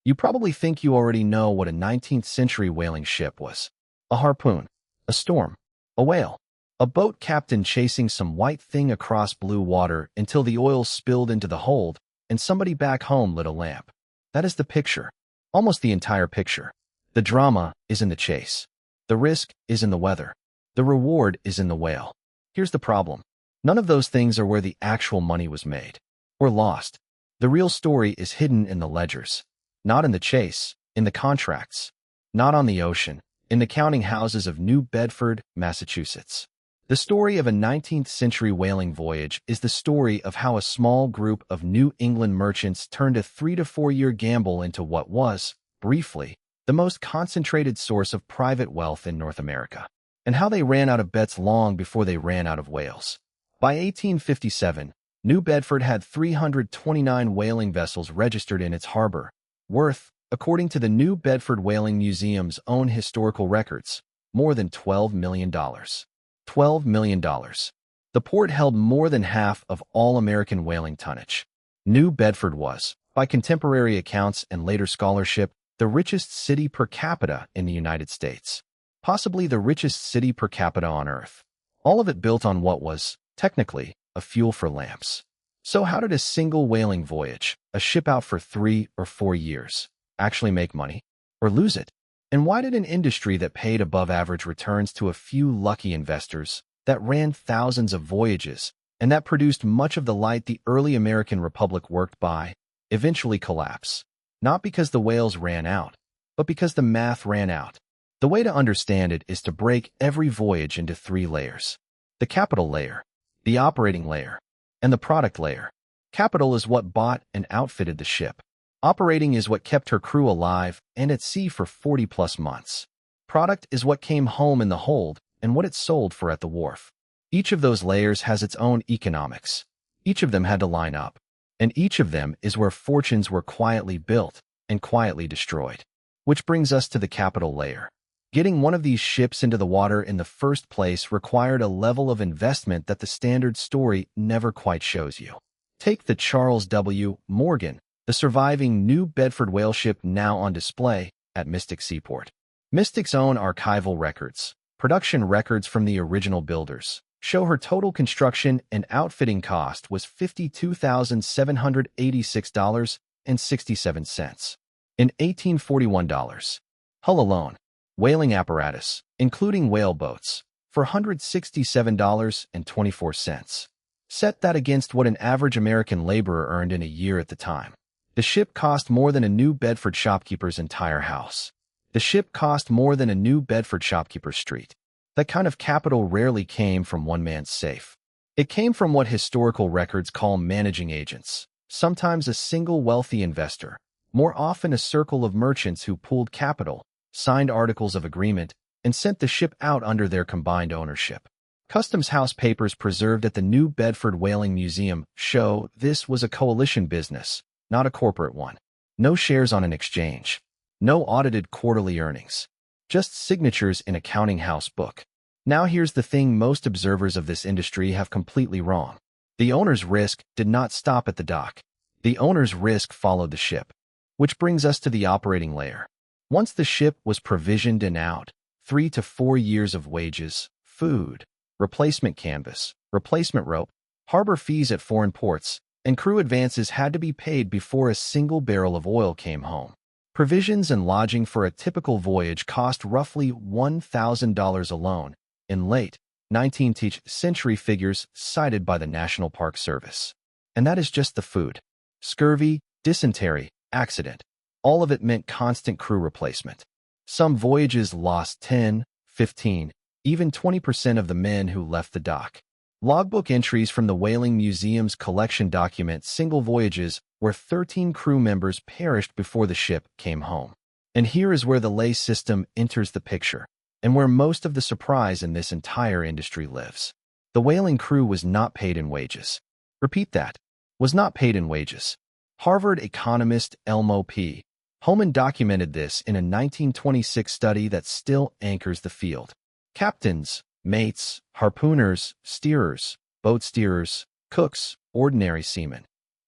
You probably think you already know what a 19th-century whaling ship was. A harpoon, a storm, a whale, a boat captain chasing some white thing across blue water until the oil spilled into the hold and somebody back home lit a lamp. That is the picture, almost the entire picture. The drama is in the chase. The risk is in the weather. The reward is in the whale. Here's the problem. None of those things are where the actual money was made or lost. The real story is hidden in the ledgers. Not in the chase, in the contracts. Not on the ocean, in the counting houses of New Bedford, Massachusetts. The story of a 19th-century whaling voyage is the story of how a small group of New England merchants turned a 3 to 4 year gamble into what was, briefly, the most concentrated source of private wealth in North America, and how they ran out of bets long before they ran out of whales. By 1857, New Bedford had 329 whaling vessels registered in its harbor, worth, according to the New Bedford Whaling Museum's own historical records, more than $12 million. $12 million. The port held more than half of all American whaling tonnage. New Bedford was, by contemporary accounts and later scholarship, the richest city per capita in the United States. Possibly the richest city per capita on Earth. All of it built on what was, technically, a fuel for lamps. So how did a single whaling voyage, a ship out for 3 or 4 years, actually make money? Or lose it? And why did an industry that paid above-average returns to a few lucky investors, that ran thousands of voyages, and that produced much of the light the early American Republic worked by, eventually collapse? Not because the whales ran out, but because the math ran out. The way to understand it is to break every voyage into 3 layers. The capital layer, the operating layer, and the product layer. Capital is what bought and outfitted the ship. Operating is what kept her crew alive and at sea for 40-plus months. Product is what came home in the hold and what it sold for at the wharf. Each of those layers has its own economics. Each of them had to line up, and each of them is where fortunes were quietly built and quietly destroyed. Which brings us to the capital layer. Getting one of these ships into the water in the first place required a level of investment that the standard story never quite shows you. Take the Charles W. Morgan, the surviving New Bedford whale ship now on display at Mystic Seaport. Mystic's own archival records, production records from the original builders, show her total construction and outfitting cost was $52,786.67 in 1841 dollars. Hull alone, whaling apparatus, including whale boats, for $167.24. Set that against what an average American laborer earned in a year at the time. The ship cost more than a New Bedford shopkeeper's entire house. The ship cost more than a New Bedford shopkeeper's street. That kind of capital rarely came from one man's safe. It came from what historical records call managing agents, sometimes a single wealthy investor, more often a circle of merchants who pooled capital, signed articles of agreement, and sent the ship out under their combined ownership. Customs House papers preserved at the New Bedford Whaling Museum show this was a coalition business, not a corporate one. No shares on an exchange. No audited quarterly earnings. Just signatures in a counting house book. Now here's the thing most observers of this industry have completely wrong. The owner's risk did not stop at the dock. The owner's risk followed the ship. Which brings us to the operating layer. Once the ship was provisioned and out, 3 to 4 years of wages, food, replacement canvas, replacement rope, harbor fees at foreign ports, and crew advances had to be paid before a single barrel of oil came home. Provisions and lodging for a typical voyage cost roughly $1,000 alone in late 19th-century figures cited by the National Park Service. And that is just the food. Scurvy, dysentery, accident. All of it meant constant crew replacement. Some voyages lost 10, 15, even 20% of the men who left the dock. Logbook entries from the Whaling Museum's collection document single voyages where 13 crew members perished before the ship came home. And here is where the lay system enters the picture, and where most of the surprise in this entire industry lives. The whaling crew was not paid in wages. Repeat that. Was not paid in wages. Harvard economist Elmo P. Homan documented this in a 1926 study that still anchors the field. Captains, mates, harpooners, steerers, boat steerers, cooks, ordinary seamen.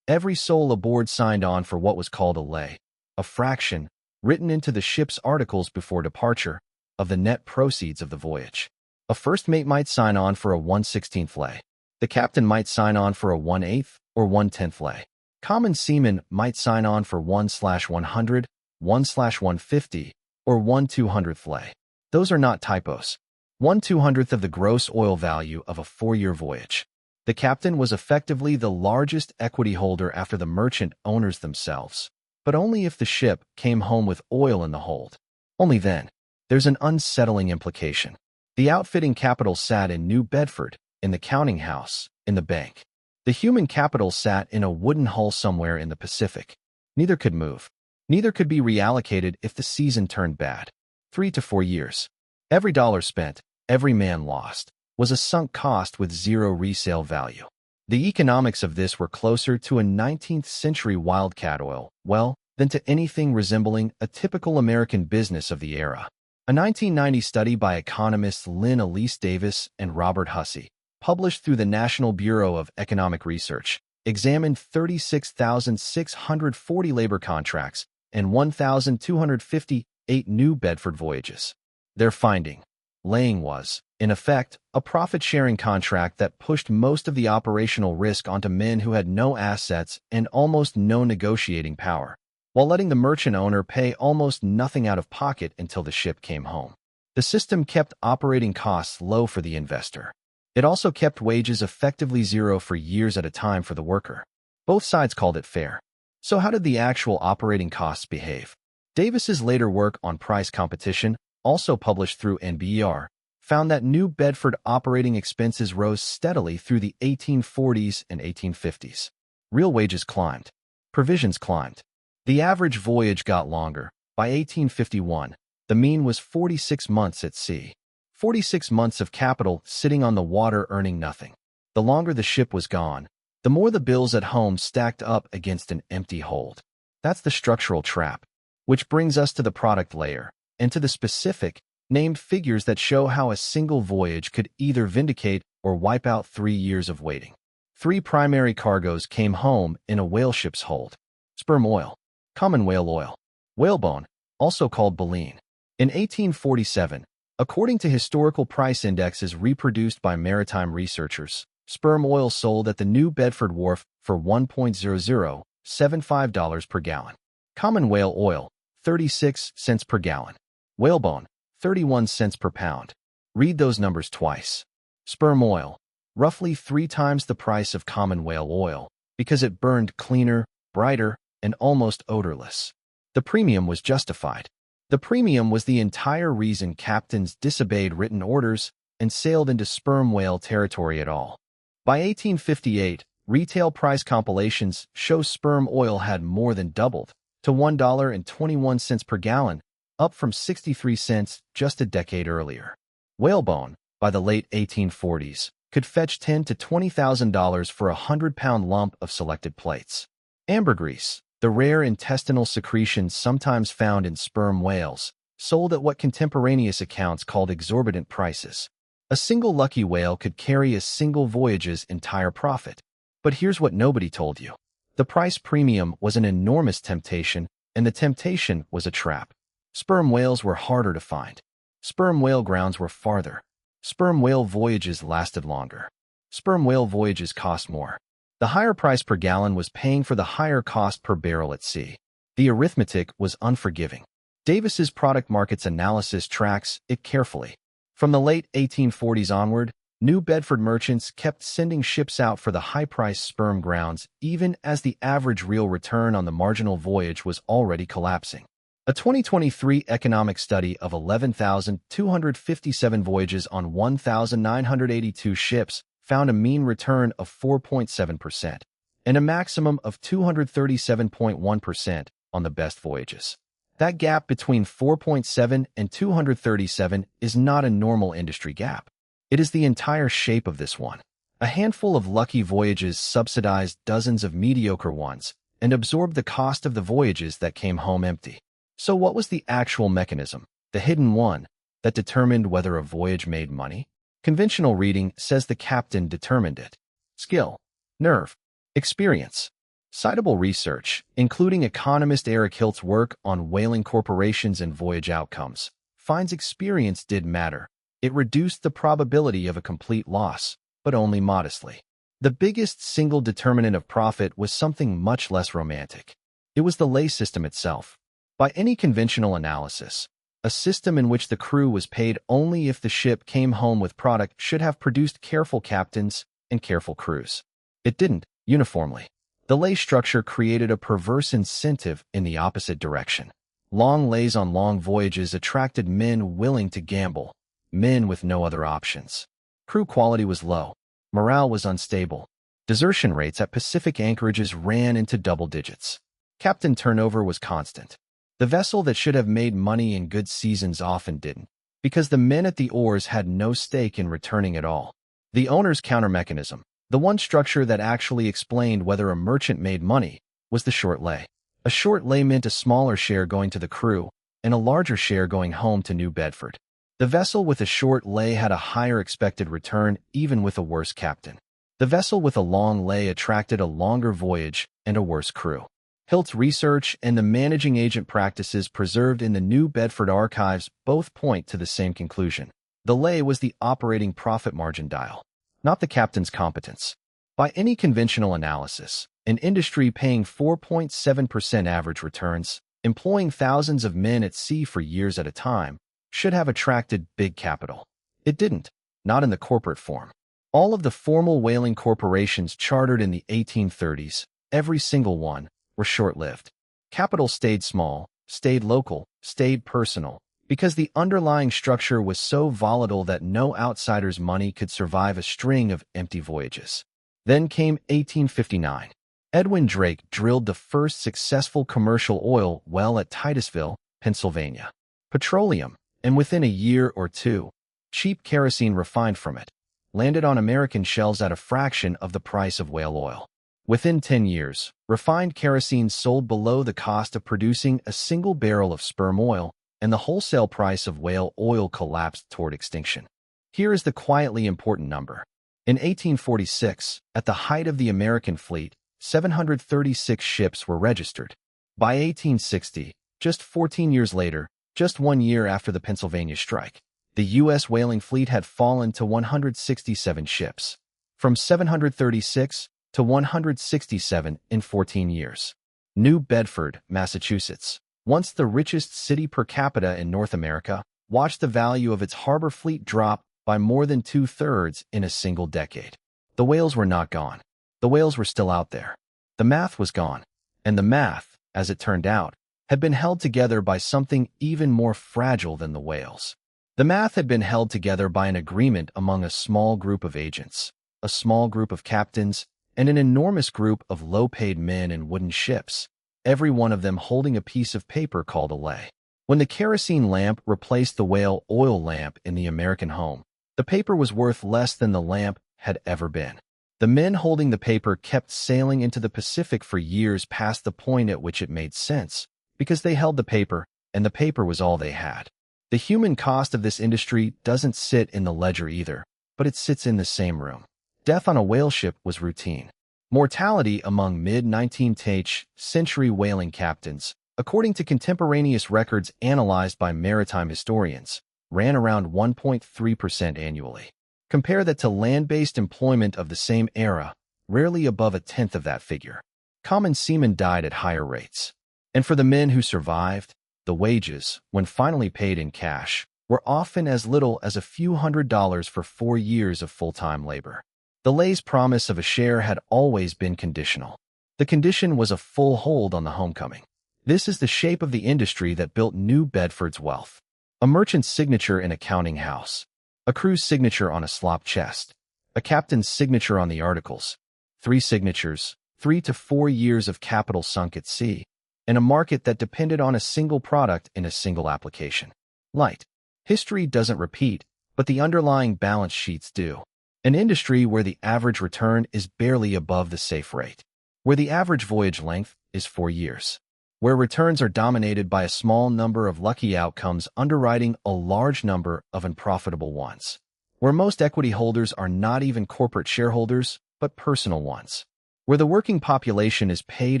Every soul aboard signed on for what was called a lay, a a fraction, written into the ship's articles before departure, of the net proceeds of the voyage. A first mate might sign on for a 1/16th lay. The captain might sign on for a 1/8 or 1/10 lay. Common seamen might sign on for 1/100, 1/150, or 1/200th lay. Those are not typos. 1/200th of the gross oil value of a 4-year voyage. The captain was effectively the largest equity holder after the merchant owners themselves, but only if the ship came home with oil in the hold. Only then. There's an unsettling implication. The outfitting capital sat in New Bedford, in the counting house, in the bank. The human capital sat in a wooden hull somewhere in the Pacific. Neither could move. Neither could be reallocated if the season turned bad. 3 to 4 years. Every dollar spent, every man lost, was a sunk cost with zero resale value. The economics of this were closer to a 19th-century wildcat oil well than to anything resembling a typical American business of the era. A 1990 study by economists Lynn Elise Davis and Robert Hussey, published through the National Bureau of Economic Research, examined 36,640 labor contracts and 1,258 New Bedford voyages. Their finding: laying was, in effect, a profit-sharing contract that pushed most of the operational risk onto men who had no assets and almost no negotiating power, while letting the merchant owner pay almost nothing out of pocket until the ship came home. The system kept operating costs low for the investor. It also kept wages effectively zero for years at a time for the worker. Both sides called it fair. So how did the actual operating costs behave? Davis's later work on price competition, also published through NBER, found that New Bedford operating expenses rose steadily through the 1840s and 1850s. Real wages climbed. Provisions climbed. The average voyage got longer. By 1851, the mean was 46 months at sea. 46 months of capital sitting on the water earning nothing. The longer the ship was gone, the more the bills at home stacked up against an empty hold. That's the structural trap. Which brings us to the product layer, and to the specific, named figures that show how a single voyage could either vindicate or wipe out 3 years of waiting. 3 primary cargoes came home in a whale ship's hold. Sperm oil. Common whale oil. Whalebone, also called baleen. In 1847, according to historical price indexes reproduced by maritime researchers, sperm oil sold at the New Bedford wharf for $1.0075 per gallon. Common whale oil, 36 cents per gallon. Whalebone, 31 cents per pound. Read those numbers twice. Sperm oil, roughly 3 times the price of common whale oil, because it burned cleaner, brighter, and almost odorless. The premium was justified. The premium was the entire reason captains disobeyed written orders and sailed into sperm whale territory at all. By 1858, retail price compilations show sperm oil had more than doubled to $1.21 per gallon, up from 63 cents just a decade earlier. Whalebone, by the late 1840s, could fetch $10,000 to $20,000 for a 100-pound lump of selected plates. Ambergris, the rare intestinal secretion sometimes found in sperm whales, sold at what contemporaneous accounts called exorbitant prices. A single lucky whale could carry a single voyage's entire profit. But here's what nobody told you. The price premium was an enormous temptation, and the temptation was a trap. Sperm whales were harder to find. Sperm whale grounds were farther. Sperm whale voyages lasted longer. Sperm whale voyages cost more. The higher price per gallon was paying for the higher cost per barrel at sea. The arithmetic was unforgiving. Davis's product markets analysis tracks it carefully. From the late 1840s onward, New Bedford merchants kept sending ships out for the high-priced sperm grounds even as the average real return on the marginal voyage was already collapsing. A 2023 economic study of 11,257 voyages on 1,982 ships found a mean return of 4.7% and a maximum of 237.1% on the best voyages. That gap between 4.7 and 237 is not a normal industry gap. It is the entire shape of this one. A handful of lucky voyages subsidized dozens of mediocre ones and absorbed the cost of the voyages that came home empty. So what was the actual mechanism, the hidden one, that determined whether a voyage made money? Conventional reading says the captain determined it. Skill, nerve, experience. Citable research, including economist Eric Hilt's work on whaling corporations and voyage outcomes, finds experience did matter. It reduced the probability of a complete loss, but only modestly. The biggest single determinant of profit was something much less romantic. It was the lay system itself. By any conventional analysis, a system in which the crew was paid only if the ship came home with product should have produced careful captains and careful crews. It didn't, uniformly. The lay structure created a perverse incentive in the opposite direction. Long lays on long voyages attracted men willing to gamble, men with no other options. Crew quality was low. Morale was unstable. Desertion rates at Pacific anchorages ran into double digits. Captain turnover was constant. The vessel that should have made money in good seasons often didn't, because the men at the oars had no stake in returning at all. The owner's counter-mechanism, the one structure that actually explained whether a merchant made money, was the short lay. A short lay meant a smaller share going to the crew and a larger share going home to New Bedford. The vessel with a short lay had a higher expected return even with a worse captain. The vessel with a long lay attracted a longer voyage and a worse crew. Hilt's research and the managing agent practices preserved in the New Bedford archives both point to the same conclusion. The lay was the operating profit margin dial, not the captain's competence. By any conventional analysis, an industry paying 4.7% average returns, employing thousands of men at sea for years at a time, should have attracted big capital. It didn't, not in the corporate form. All of the formal whaling corporations chartered in the 1830s, every single one, were short-lived. Capital stayed small, stayed local, stayed personal, because the underlying structure was so volatile that no outsider's money could survive a string of empty voyages. Then came 1859. Edwin Drake drilled the first successful commercial oil well at Titusville, Pennsylvania. Petroleum, and within a year or two, cheap kerosene refined from it, landed on American shelves at a fraction of the price of whale oil. Within 10 years, refined kerosene sold below the cost of producing a single barrel of sperm oil, and the wholesale price of whale oil collapsed toward extinction. Here is the quietly important number. In 1846, at the height of the American fleet, 736 ships were registered. By 1860, just 14 years later, just 1 year after the Pennsylvania strike, the U.S. whaling fleet had fallen to 167 ships. From 736 to 167 in 14 years. New Bedford, Massachusetts, once the richest city per capita in North America, watched the value of its harbor fleet drop by more than 2/3 in a single decade. The whales were not gone. The whales were still out there. The math was gone. And the math, as it turned out, had been held together by something even more fragile than the whales. The math had been held together by an agreement among a small group of agents, a small group of captains, and an enormous group of low-paid men in wooden ships, every one of them holding a piece of paper called a lay. When the kerosene lamp replaced the whale oil lamp in the American home, the paper was worth less than the lamp had ever been. The men holding the paper kept sailing into the Pacific for years past the point at which it made sense, because they held the paper, and the paper was all they had. The human cost of this industry doesn't sit in the ledger either, but it sits in the same room. Death on a whale ship was routine. Mortality among mid-19th century whaling captains, according to contemporaneous records analyzed by maritime historians, ran around 1.3% annually. Compare that to land-based employment of the same era, rarely above 1/10 of that figure. Common seamen died at higher rates. And for the men who survived, the wages, when finally paid in cash, were often as little as a few $100s for 4 years of full-time labor. The lay's promise of a share had always been conditional. The condition was a full hold on the homecoming. This is the shape of the industry that built New Bedford's wealth. A merchant's signature in a counting house, a crew's signature on a slop chest, a captain's signature on the articles, 3 signatures, 3 to 4 years of capital sunk at sea, and a market that depended on a single product in a single application. Light. History doesn't repeat, but the underlying balance sheets do. An industry where the average return is barely above the safe rate, where the average voyage length is 4 years, where returns are dominated by a small number of lucky outcomes underwriting a large number of unprofitable ones, where most equity holders are not even corporate shareholders, but personal ones. where the working population is paid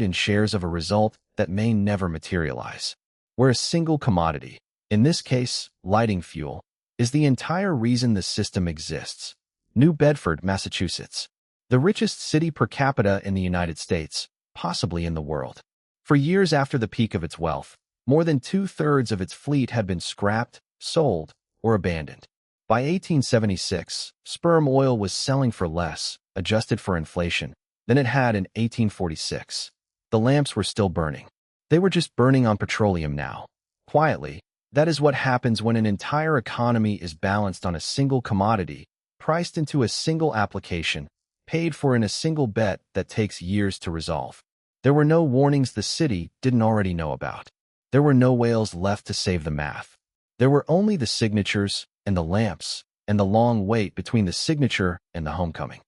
in shares of a result that may never materialize, where a single commodity, in this case, lighting fuel, is the entire reason the system exists. New Bedford, Massachusetts, the richest city per capita in the United States, possibly in the world. For years after the peak of its wealth, more than two-thirds of its fleet had been scrapped, sold, or abandoned. By 1876, sperm oil was selling for less, adjusted for inflation, than it had in 1846. The lamps were still burning. They were just burning on petroleum now. Quietly, that is what happens when an entire economy is balanced on a single commodity, priced into a single application, paid for in a single bet that takes years to resolve. There were no warnings the city didn't already know about. There were no whales left to save the math. There were only the signatures and the lamps and the long wait between the signature and the homecoming.